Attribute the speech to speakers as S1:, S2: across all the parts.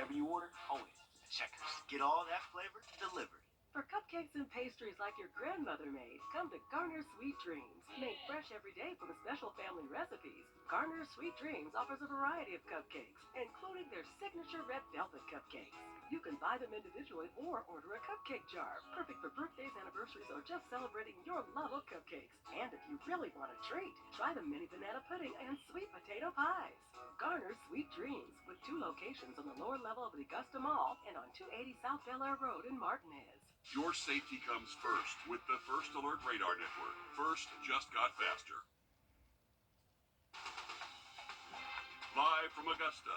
S1: Whatever you order, I'll win. Checkers.
S2: Get all that flavor delivered.
S3: For cupcakes and pastries like your grandmother made, come to Garner's Sweet Dreams. Made fresh every day from special family recipes, Garner's Sweet Dreams offers a variety of cupcakes, including their signature red velvet cupcakes. You can buy them individually or order a cupcake jar, perfect for birthdays, anniversaries, or just celebrating your love of cupcakes. And if you really want a treat, try the mini banana pudding and sweet potato pies. Garner's Sweet Dreams, with 2 locations on the lower level of the Augusta Mall and on 280 South Bel Air Road in Martinez.
S4: Your safety comes first with the First Alert Radar Network. First just got faster. Live from Augusta,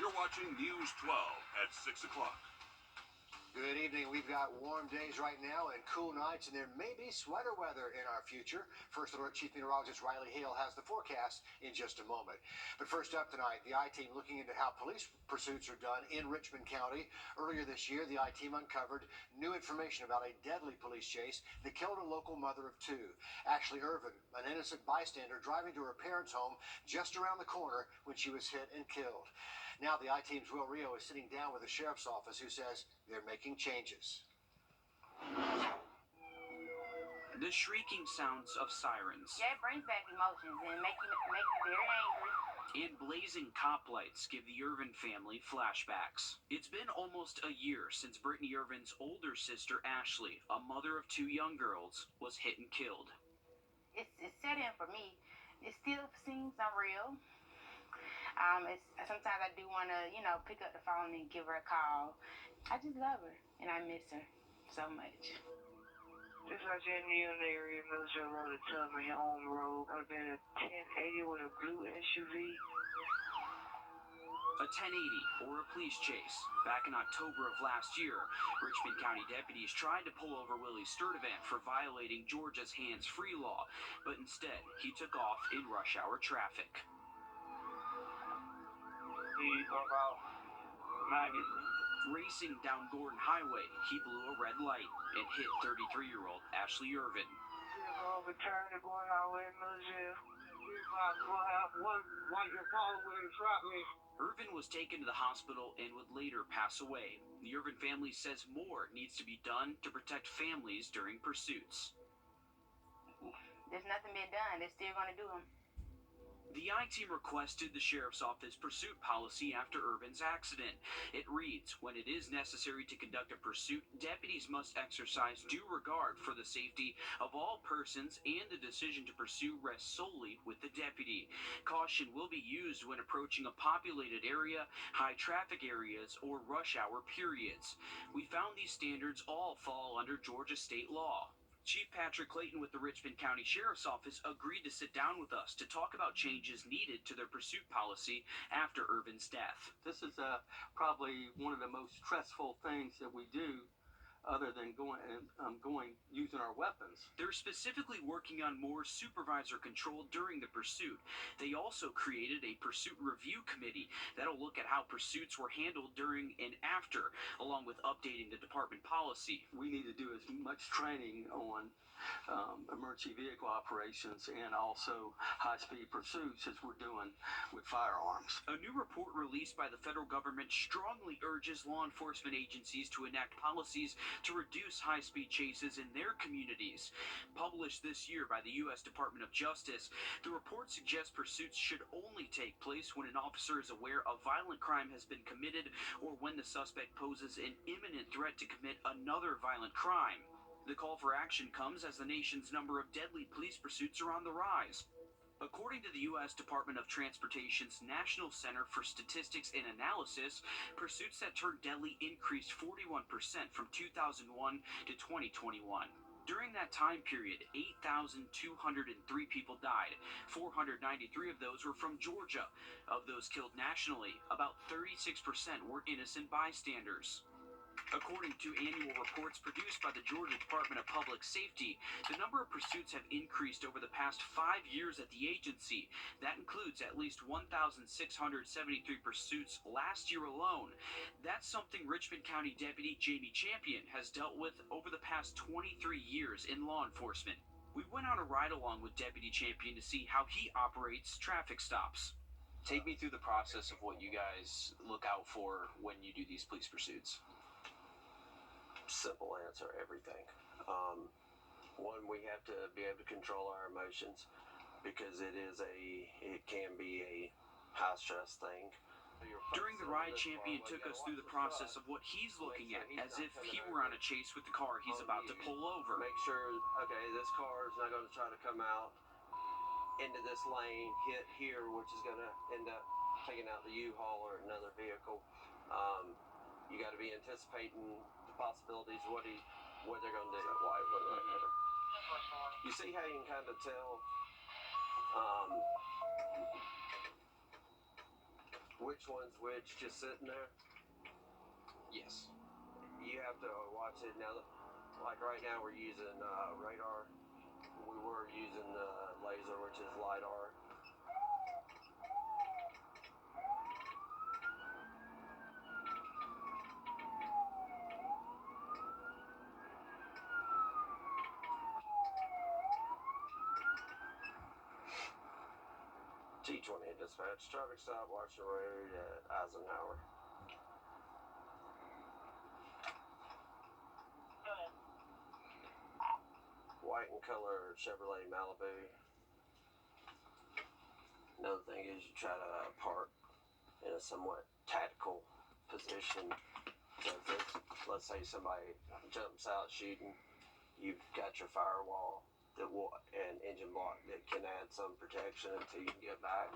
S4: you're watching News 12 at 6 o'clock.
S5: Good evening. We've got warm days right now and cool nights, and there may be sweater weather in our future. First Alert Chief Meteorologist Riley Hale has the forecast in just a moment. But first up tonight, the I-Team looking into how police pursuits are done in Richmond County. Earlier this year, the I-Team uncovered new information about a deadly police chase that killed a local mother of 2. Ashley Irvin, an innocent bystander driving to her parents' home just around the corner when she was hit and killed. Now the I-Team's Will Rio is sitting down with the sheriff's office, who says they're making changes.
S6: The shrieking sounds of sirens.
S7: Yeah, it brings back emotions and make you very angry.
S6: And blazing cop lights give the Irvin family flashbacks. It's been almost a year since Brittany Irvin's older sister, Ashley, a mother of 2 young girls, was hit and killed.
S7: It's set in for me. It still seems unreal. Sometimes I do want to, pick up the phone and give her a call. I just love her, and I miss her so much.
S8: This is in the area, Military Road to Tubman, on the road. I've been a 1080 with a blue SUV.
S6: A 1080, or a police chase. Back in October of last year, Richmond County deputies tried to pull over Willie Sturtevant for violating Georgia's hands-free law, but instead, he took off in rush hour traffic. Racing down Gordon Highway, he blew a red light and hit 33-year-old Ashley Irvin. Irvin was taken to the hospital and would later pass away. The Irvin family says more needs to be done to protect families during pursuits.
S7: There's nothing been done. They're still going to do them.
S6: The I-Team requested the Sheriff's Office pursuit policy after Irvin's accident. It reads, when it is necessary to conduct a pursuit, deputies must exercise due regard for the safety of all persons, and the decision to pursue rests solely with the deputy. Caution will be used when approaching a populated area, high traffic areas, or rush hour periods. We found these standards all fall under Georgia state law. Chief Patrick Clayton with the Richmond County Sheriff's Office agreed to sit down with us to talk about changes needed to their pursuit policy after Irvin's death.
S9: This is probably one of the most stressful things that we do, other than using our weapons.
S6: They're specifically working on more supervisor control during the pursuit. They also created a pursuit review committee that'll look at how pursuits were handled during and after, along with updating the department policy.
S9: We need to do as much training on emergency vehicle operations and also high-speed pursuits as we're doing with firearms.
S6: A new report released by the federal government strongly urges law enforcement agencies to enact policies to reduce high-speed chases in their communities. Published this year by the U.S. Department of Justice, the report suggests pursuits should only take place when an officer is aware a violent crime has been committed or when the suspect poses an imminent threat to commit another violent crime. The call for action comes as the nation's number of deadly police pursuits are on the rise. According to the U.S. Department of Transportation's National Center for Statistics and Analysis, pursuits that turned deadly increased 41% from 2001 to 2021. During that time period, 8,203 people died. 493 of those were from Georgia. Of those killed nationally, about 36% were innocent bystanders. According to annual reports produced by the Georgia Department of Public Safety, the number of pursuits have increased over the past 5 years at the agency. That includes at least 1,673 pursuits last year alone. That's something Richmond County Deputy Jamie Champion has dealt with over the past 23 years in law enforcement. We went on a ride-along with Deputy Champion to see how he operates traffic stops. Take me through the process of what you guys look out for when you do these police pursuits.
S10: Simple answer, everything. One, we have to be able to control our emotions because it can be a high stress thing.
S6: During the ride, Champion took us through the process of what he's looking at, as if he were on a chase with the car he's about to pull over.
S10: Make sure, okay, this car is not going to try to come out into this lane, hit here, which is going to end up taking out the U-Haul or another vehicle. You got to be anticipating the possibilities of what they're going to do. You see how you can kind of tell which one's which just sitting there?
S6: Yes.
S10: You have to watch it now. Like right now, we're using radar. We were using laser, which is LiDAR. T20 dispatch, traffic stop, watching road at Eisenhower. White and color Chevrolet Malibu. Another thing is you try to park in a somewhat tactical position. So if let's say somebody jumps out shooting, you've got your firewall and engine block that can add some protection until you can get back.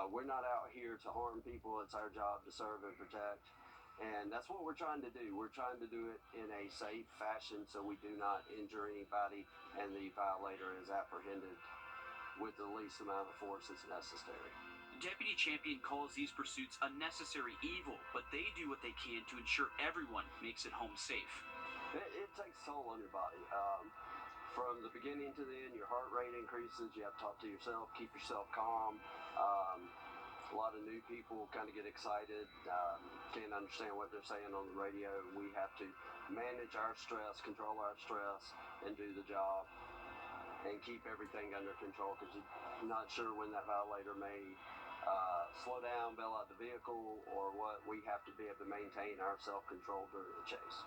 S10: We're not out here to harm people. It's our job to serve and protect. And that's what we're trying to do. We're trying to do it in a safe fashion so we do not injure anybody and the violator is apprehended with the least amount of force as necessary.
S6: Deputy Champion calls these pursuits a necessary evil, but they do what they can to ensure everyone makes it home safe.
S10: It takes a toll on your body. From the beginning to the end, your heart rate increases. You have to talk to yourself, keep yourself calm. A lot of new people kind of get excited, can't understand what they're saying on the radio. We have to manage our stress, control our stress, and do the job and keep everything under control because you're not sure when that violator may slow down, bail out the vehicle, or what. We have to be able to maintain our self-control during the chase.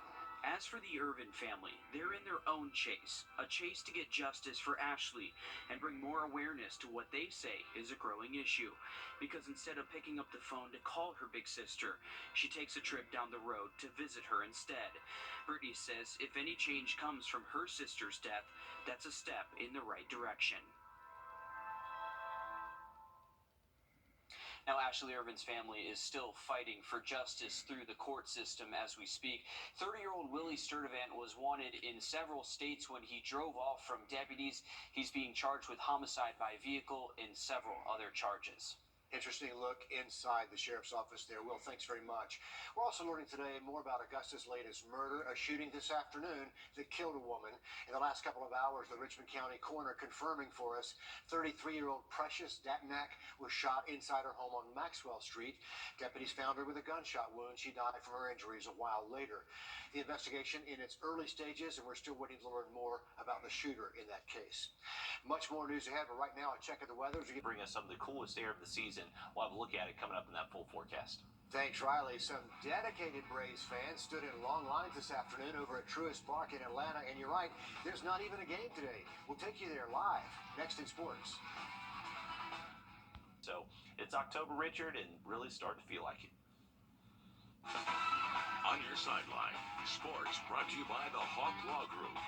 S6: As for the Irvin family, they're in their own chase, a chase to get justice for Ashley and bring more awareness to what they say is a growing issue. Because instead of picking up the phone to call her big sister, she takes a trip down the road to visit her instead. Brittany says if any change comes from her sister's death, that's a step in the right direction. Now, Ashley Irvin's family is still fighting for justice through the court system as we speak. 30-year-old Willie Sturdivant was wanted in several states when he drove off from deputies. He's being charged with homicide by vehicle and several other charges.
S5: Interesting look inside the sheriff's office there. Will, thanks very much. We're also learning today more about Augusta's latest murder, a shooting this afternoon that killed a woman. In the last couple of hours, the Richmond County coroner confirming for us 33-year-old Precious Datnak was shot inside her home on Maxwell Street. Deputies found her with a gunshot wound. She died from her injuries a while later. The investigation in its early stages, and we're still waiting to learn more about the shooter in that case. Much more news ahead, but right now, a check of the weather.
S1: Bring us some of the coolest air of the season. We'll have a look at it coming up in that full forecast.
S5: Thanks, Riley. Some dedicated Braves fans stood in long lines this afternoon over at Truist Park in Atlanta, and you're right, there's not even a game today. We'll take you there live, next in sports.
S1: So, it's October, Richard, and really starting to feel like it.
S4: On your sideline, sports brought to you by the Hawk Law Group.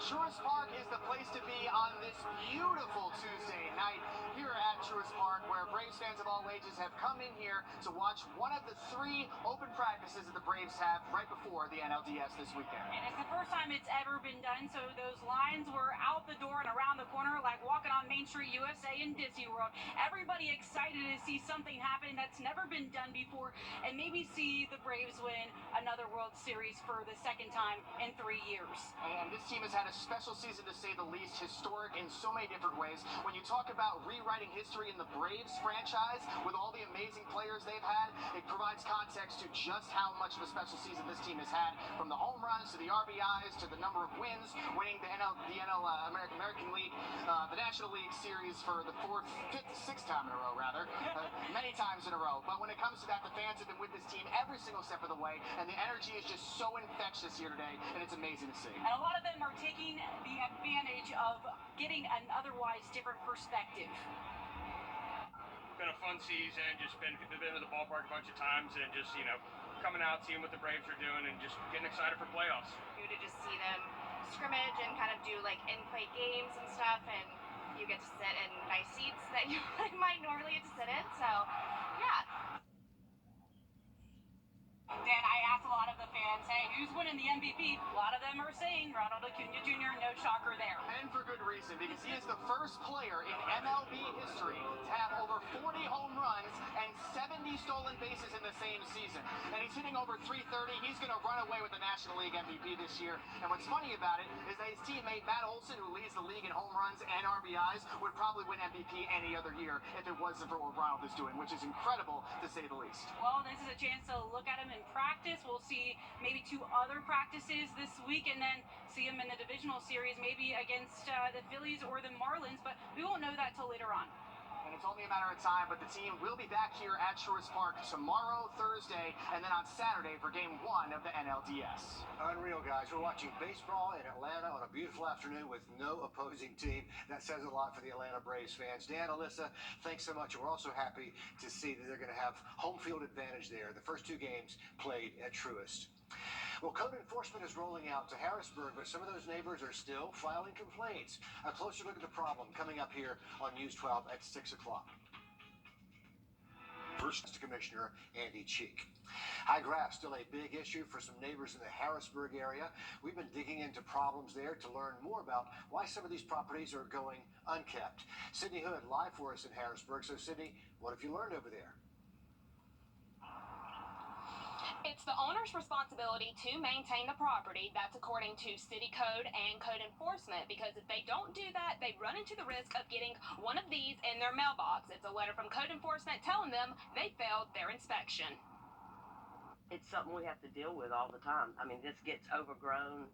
S11: Truist Park is the place to be on this beautiful Tuesday night here at Truist Park, where Braves fans of all ages have come in here to watch one of the 3 open practices that the Braves have right before the NLDS this weekend.
S12: And it's the first time it's ever been done, so those lines were out the door and around the corner like walking on Main Street USA in Disney World. Everybody excited to see something happen that's never been done before and maybe see the Braves win another World Series for the second time in 3 years.
S11: And this team has had a special season, to say the least, historic in so many different ways. When you talk about rewriting history, history in the Braves franchise with all the amazing players they've had. It provides context to just how much of a special season this team has had, from the home runs to the RBIs to the number of wins, winning the American League, the National League Series for the sixth time in a row, many times in a row. But when it comes to that, the fans have been with this team every single step of the way, and the energy is just so infectious here today, and it's amazing to see.
S12: And a lot of them are taking the advantage of getting an otherwise different perspective.
S13: It's been a fun season, just been to the ballpark a bunch of times, and just, coming out, seeing what the Braves are doing, and just getting excited for playoffs.
S14: To just see them scrimmage and kind of do like in-play games and stuff, and you get to sit in nice seats that you might normally get to sit in, so yeah.
S12: Dan, I asked a lot of the fans, hey, who's winning the MVP? A lot of them are saying Ronald Acuna Jr., no shocker there.
S11: And for good reason, because he is the first player in MLB history to have over 40 home runs and 70 stolen bases in the same season. And he's hitting over 330. He's going to run away with the National League MVP this year. And what's funny about it is that his teammate Matt Olson, who leads the league in home runs and RBIs, would probably win MVP any other year if it wasn't for what Ronald is doing, which is incredible to say the least.
S12: Well, this is a chance to look at him in practice. We'll see maybe 2 other practices this week, and then see him in the divisional series, maybe against the Phillies or the Marlins, but we won't know that till later on.
S11: And it's only a matter of time, but the team will be back here at Truist Park tomorrow, Thursday, and then on Saturday for Game 1 of the NLDS.
S5: Unreal, guys. We're watching baseball in Atlanta on a beautiful afternoon with no opposing team. That says a lot for the Atlanta Braves fans. Dan, Alyssa, thanks so much. We're also happy to see that they're going to have home field advantage there. The first 2 games played at Truist. Well, code enforcement is rolling out to Harrisburg, but some of those neighbors are still filing complaints. A closer look at the problem coming up here on News 12 at 6 o'clock. First, Commissioner Andy Cheek. High grass still a big issue for some neighbors in the Harrisburg area. We've been digging into problems there to learn more about why some of these properties are going unkept. Sydney Hood live for us in Harrisburg. So, Sydney, what have you learned over there?
S15: It's the owner's responsibility to maintain the property. That's according to city code and code enforcement, because if they don't do that, they run into the risk of getting one of these in their mailbox. It's a letter from code enforcement telling them they failed their inspection.
S16: It's something we have to deal with all the time. I mean, this gets overgrown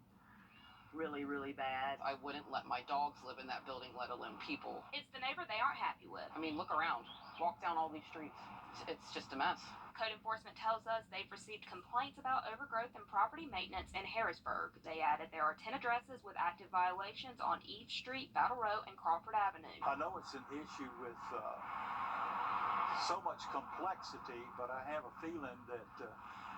S16: really, really bad.
S17: I wouldn't let my dogs live in that building, let alone people.
S15: It's the neighbor they aren't happy with.
S17: I mean, look around. Walk down all these streets. It's just a mess.
S15: Code enforcement tells us they've received complaints about overgrowth and property maintenance in Harrisburg. They added there are 10 addresses with active violations on Eve Street, Battle Row, and Crawford Avenue.
S18: I know it's an issue with so much complexity, but I have a feeling that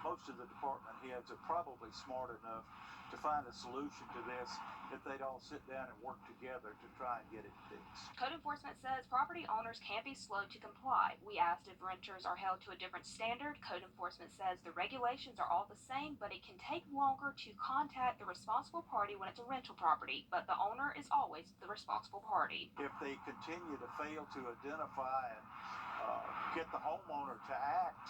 S18: most of the department heads are probably smart enough to find a solution to this if they'd all sit down and work together to try and get it fixed.
S15: Code enforcement says property owners can't be slow to comply. We asked if renters are held to a different standard. Code enforcement says the regulations are all the same, but it can take longer to contact the responsible party when it's a rental property, but the owner is always the responsible party.
S18: If they continue to fail to identify and get the homeowner to act,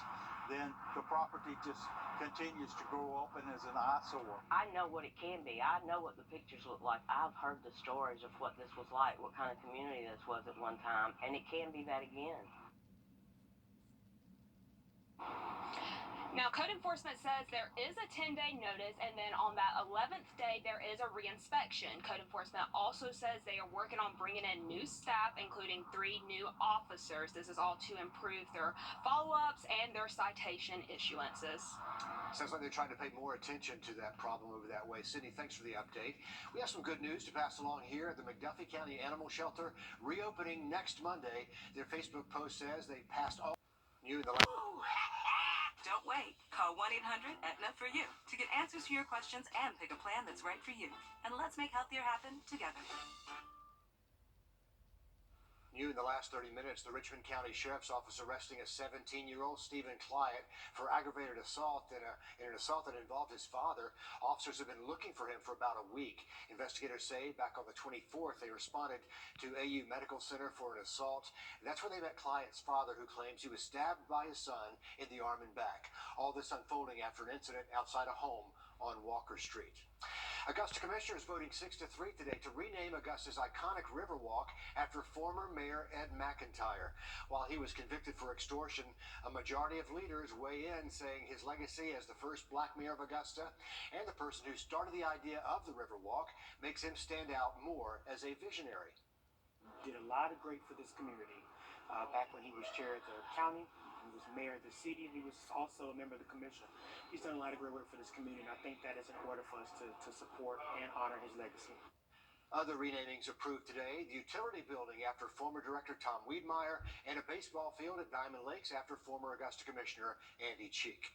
S18: then the property just continues to grow up and is an eyesore.
S16: I know what it can be. I know what the pictures look like. I've heard the stories of what this was like, what kind of community this was at one time, and it can be that again.
S15: Now, code enforcement says there is a 10-day notice, and then on that 11th day, there is a reinspection. Code enforcement also says they are working on bringing in new staff, including 3 new officers. This is all to improve their follow-ups and their citation issuances.
S5: Sounds like they're trying to pay more attention to that problem over that way. Sydney, thanks for the update. We have some good news to pass along here. The McDuffie County Animal Shelter reopening next Monday. Their Facebook post says they passed all new in the
S19: Don't wait. Call 1-800-ETNA for you to get answers to your questions and pick a plan that's right for you. And let's make healthier happen together.
S5: New in the last 30 minutes, the Richmond County Sheriff's Office arresting a 17-year-old Stephen Clyott for aggravated assault in an assault that involved his father. Officers have been looking for him for about a week. Investigators say back on the 24th, they responded to AU Medical Center for an assault. And that's where they met Clyott's father, who claims he was stabbed by his son in the arm and back. All this unfolding after an incident outside a home on Walker Street. Augusta commissioners voting 6-3 today to rename Augusta's iconic Riverwalk after former Mayor Ed McIntyre. While he was convicted for extortion, a majority of leaders weigh in, saying his legacy as the first black mayor of Augusta and the person who started the idea of the Riverwalk makes him stand out more as a visionary.
S20: Did a lot of great for this community. Back when he was chair of the county, he was mayor of the city, and he was also a member of the commission. He's done a lot of great work for this community, and I think that is in order for us to support and honor his legacy.
S5: Other renamings approved today: the utility building after former director Tom Wiedmeyer, and a baseball field at Diamond Lakes after former Augusta Commissioner Andy Cheek.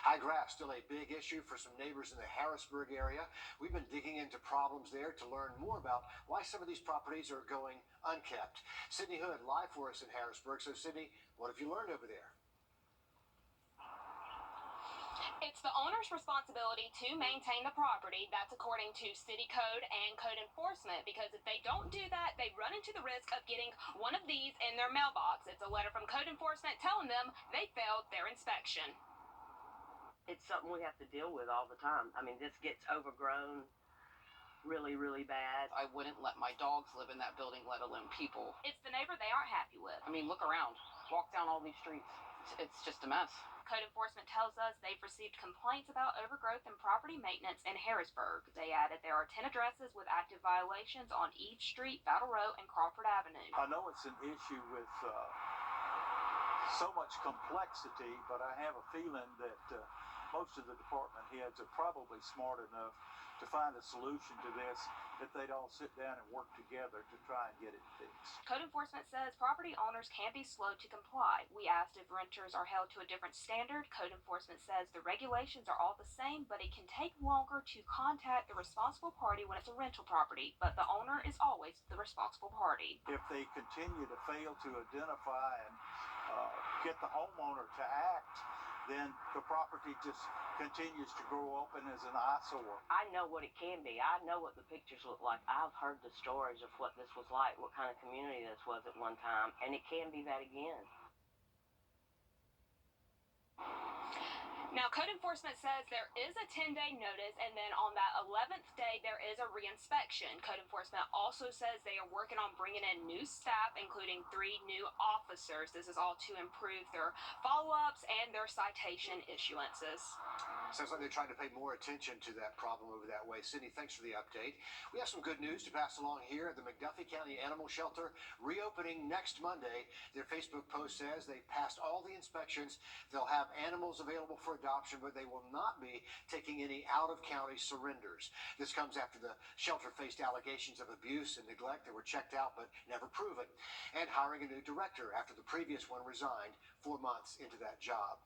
S5: High grass still a big issue for some neighbors in the Harrisburg area. We've been digging into problems there to learn more about why some of these properties are going unkept. Sydney Hood live for us in Harrisburg. So Sydney, what have you learned over there?
S15: It's the owner's responsibility to maintain the property. That's according to city code and code enforcement, because if they don't do that, they run into the risk of getting one of these in their mailbox. It's a letter from code enforcement telling them they failed their inspection.
S16: It's something we have to deal with all the time. I mean, this gets overgrown really, really bad.
S17: I wouldn't let my dogs live in that building, let alone people.
S15: It's the neighbor they aren't happy with.
S17: I mean, look around. Walk down all these streets. It's just a mess.
S15: Code enforcement tells us they've received complaints about overgrowth and property maintenance in Harrisburg. They added there are 10 addresses with active violations on East Street, Battle Row, and Crawford Avenue.
S18: I know it's an issue with so much complexity, but I have a feeling that most of the department heads are probably smart enough to find a solution to this, that they'd all sit down and work together to try and get it fixed.
S15: Code enforcement says property owners can be slow to comply. We asked if renters are held to a different standard. Code enforcement says the regulations are all the same, but it can take longer to contact the responsible party when it's a rental property, but the owner is always the responsible party.
S18: If they continue to fail to identify and get the homeowner to act, then the property just continues to grow open as an eyesore.
S16: I know what it can be. I know what the pictures look like. I've heard the stories of what this was like, what kind of community this was at one time, and it can be that again.
S15: Now, code enforcement says there is a 10-day notice, and then on that 11th day, there is a reinspection. Code enforcement also says they are working on bringing in new staff, including 3 new officers. This is all to improve their follow-ups and their citation issuances.
S5: Sounds like they're trying to pay more attention to that problem over that way. Sydney, thanks for the update. We have some good news to pass along here at the McDuffie County Animal Shelter, reopening next Monday. Their Facebook post says they passed all the inspections. They'll have animals available for adoption, but they will not be taking any out-of-county surrenders. This comes after the shelter faced allegations of abuse and neglect that were checked out but never proven, and hiring a new director after the previous one resigned 4 months into that job.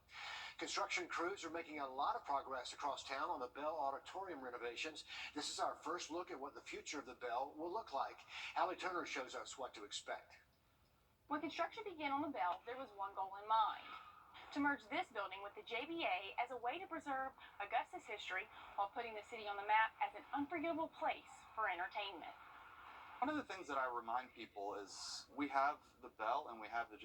S5: Construction crews are making a lot of progress across town on the Bell Auditorium renovations. This is our first look at what the future of the Bell will look like. Allie Turner shows us what to expect.
S21: When construction began on the Bell, there was one goal in mind: to merge this building with the JBA as a way to preserve Augusta's history while putting the city on the map as an unforgettable place for entertainment.
S22: One of the things that I remind people is we have the Bell and we have the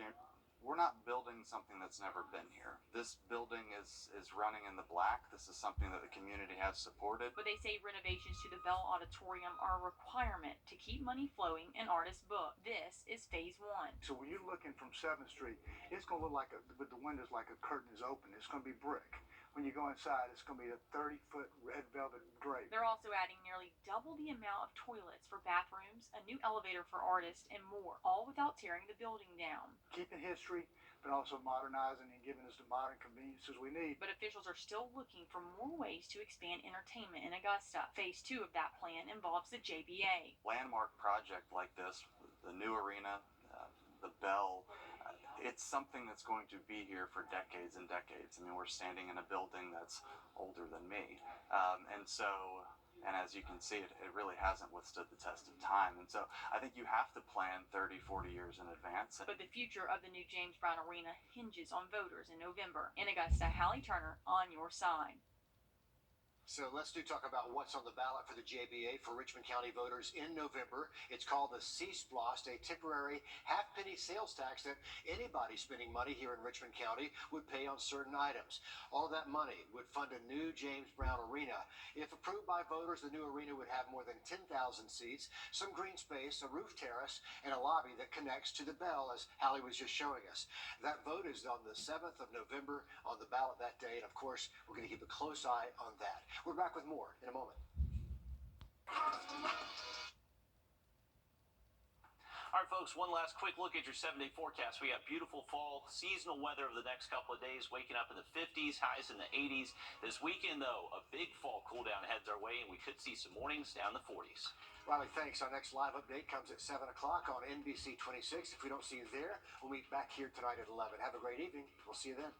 S22: We're not building something that's never been here. This building is running in the black. This is something that the community has supported.
S23: But they say renovations to the Bell Auditorium are a requirement to keep money flowing and artists booked. This is phase 1.
S24: So when you're looking from 7th Street, it's going to look like, with the windows like a curtain is open. It's going to be brick. When you go inside, it's going to be a 30-foot red velvet drape.
S23: They're also adding nearly double the amount of toilets for bathrooms, a new elevator for artists, and more, all without tearing the building down.
S24: Keeping history, but also modernizing and giving us the modern conveniences we need.
S23: But officials are still looking for more ways to expand entertainment in Augusta. Phase 2 of that plan involves the JBA.
S22: Landmark project like this, the new arena, the Bell, it's something that's going to be here for decades and decades. I mean, we're standing in a building that's older than me. And as you can see, it really hasn't withstood the test of time. And so I think you have to plan 30, 40 years in advance.
S23: But the future of the new James Brown Arena hinges on voters in November. In Augusta, Hallie Turner, on your side.
S5: So let's talk about what's on the ballot for the JBA for Richmond County voters in November. It's called the C-Splost, a temporary half-penny sales tax that anybody spending money here in Richmond County would pay on certain items. All of that money would fund a new James Brown Arena. If approved by voters, the new arena would have more than 10,000 seats, some green space, a roof terrace, and a lobby that connects to the Bell, as Hallie was just showing us. That vote is on the 7th of November on the ballot that day, and of course, we're going to keep a close eye on that. We're back with more in a moment.
S1: All right, folks, one last quick look at your 7-day forecast. We got beautiful fall seasonal weather over the next couple of days, waking up in the 50s, highs in the 80s. This weekend, though, a big fall cool down heads our way, and we could see some mornings down the 40s.
S5: Riley, thanks. Our next live update comes at 7 o'clock on NBC 26. If we don't see you there, we'll meet back here tonight at 11. Have a great evening. We'll see you then.